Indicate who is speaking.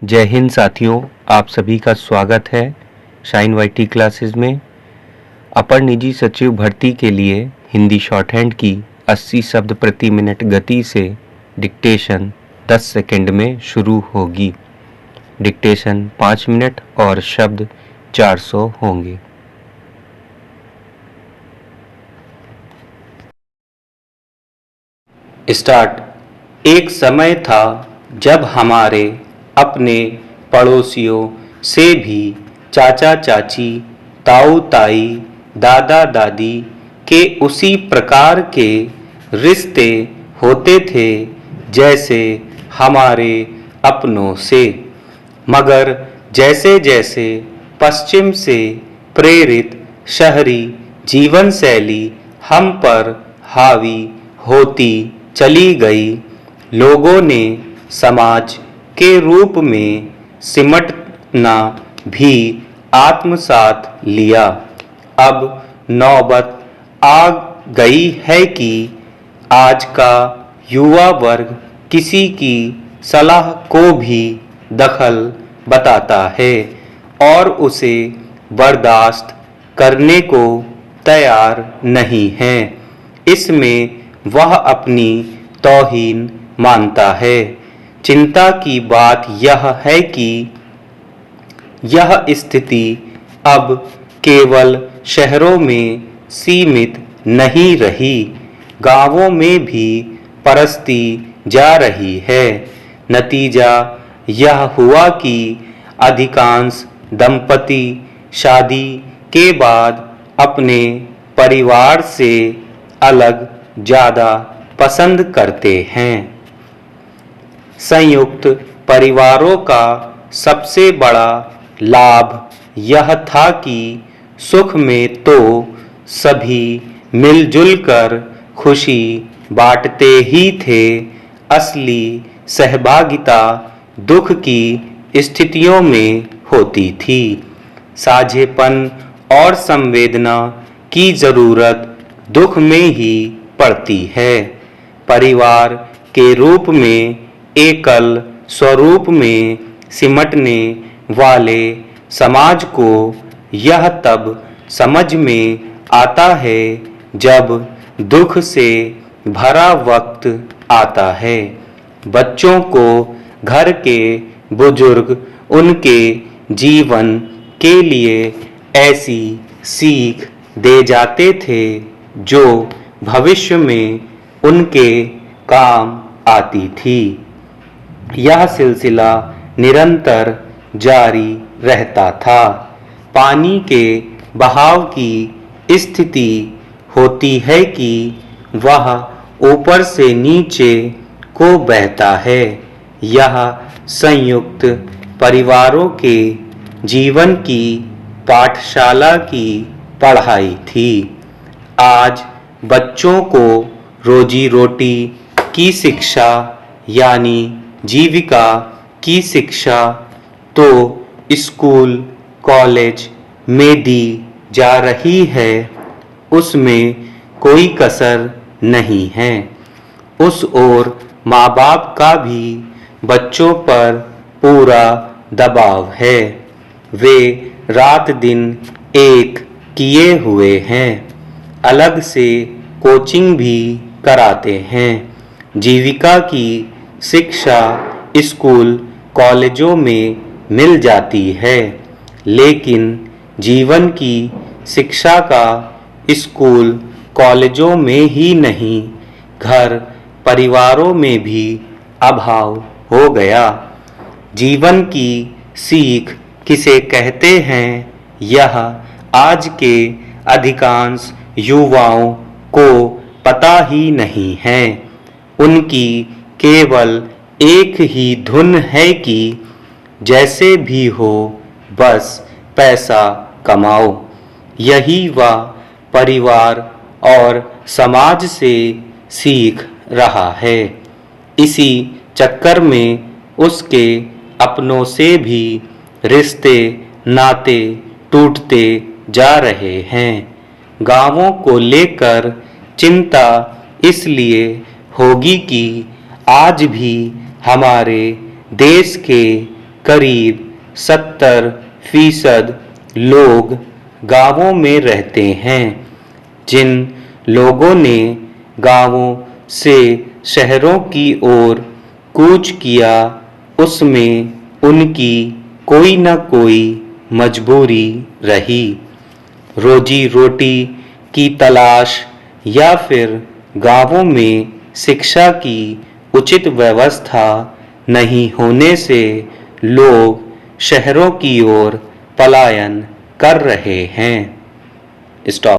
Speaker 1: जय हिंद साथियों, आप सभी का स्वागत है शाइन वाईटी क्लासेस में। अपर निजी सचिव भर्ती के लिए हिंदी शॉर्ट हैंड की 80 शब्द प्रति मिनट गति से डिक्टेशन 10 सेकंड में शुरू होगी। डिक्टेशन 5 मिनट और शब्द 400 होंगे।
Speaker 2: स्टार्ट। एक समय था जब हमारे अपने पड़ोसियों से भी चाचा चाची, ताऊ ताई, दादा दादी के उसी प्रकार के रिश्ते होते थे जैसे हमारे अपनों से, मगर जैसे जैसे पश्चिम से प्रेरित शहरी जीवन शैली हम पर हावी होती चली गई, लोगों ने समाज के रूप में सिमटना भी आत्मसात लिया। अब नौबत आ गई है कि आज का युवा वर्ग किसी की सलाह को भी दखल बताता है और उसे बर्दाश्त करने को तैयार नहीं है। इसमें वह अपनी तौहीन मानता है। चिंता की बात यह है कि यह स्थिति अब केवल शहरों में सीमित नहीं रही, गांवों में भी परसती जा रही है। नतीजा यह हुआ कि अधिकांश दंपति शादी के बाद अपने परिवार से अलग ज़्यादा पसंद करते हैं। संयुक्त परिवारों का सबसे बड़ा लाभ यह था कि सुख में तो सभी मिलजुल कर खुशी बांटते ही थे, असली सहभागिता दुख की स्थितियों में होती थी। साझेपन और संवेदना की ज़रूरत दुख में ही पड़ती है। परिवार के रूप में एकल स्वरूप में सिमटने वाले समाज को यह तब समझ में आता है जब दुख से भरा वक्त आता है। बच्चों को घर के बुजुर्ग उनके जीवन के लिए ऐसी सीख दे जाते थे जो भविष्य में उनके काम आती थी। यह सिलसिला निरंतर जारी रहता था। पानी के बहाव की स्थिति होती है कि वह ऊपर से नीचे को बहता है। यह संयुक्त परिवारों के जीवन की पाठशाला की पढ़ाई थी। आज बच्चों को रोजी रोटी की शिक्षा यानी जीविका की शिक्षा तो स्कूल कॉलेज में दी जा रही है, उसमें कोई कसर नहीं है। उस ओर माँ बाप का भी बच्चों पर पूरा दबाव है। वे रात दिन एक किए हुए हैं, अलग से कोचिंग भी कराते हैं। जीविका की शिक्षा स्कूल कॉलेजों में मिल जाती है, लेकिन जीवन की शिक्षा का स्कूल कॉलेजों में ही नहीं, घर परिवारों में भी अभाव हो गया। जीवन की सीख किसे कहते हैं, यह आज के अधिकांश युवाओं को पता ही नहीं है। उनकी केवल एक ही धुन है कि जैसे भी हो बस पैसा कमाओ। यही वह परिवार और समाज से सीख रहा है। इसी चक्कर में उसके अपनों से भी रिश्ते नाते टूटते जा रहे हैं। गांवों को लेकर चिंता इसलिए होगी कि आज भी हमारे देश के करीब 70% लोग गांवों में रहते हैं। जिन लोगों ने गांवों से शहरों की ओर कूच किया, उसमें उनकी कोई न कोई मजबूरी रही। रोजी रोटी की तलाश या फिर गांवों में शिक्षा की उचित व्यवस्था नहीं होने से लोग शहरों की ओर पलायन कर रहे हैं। स्टॉप।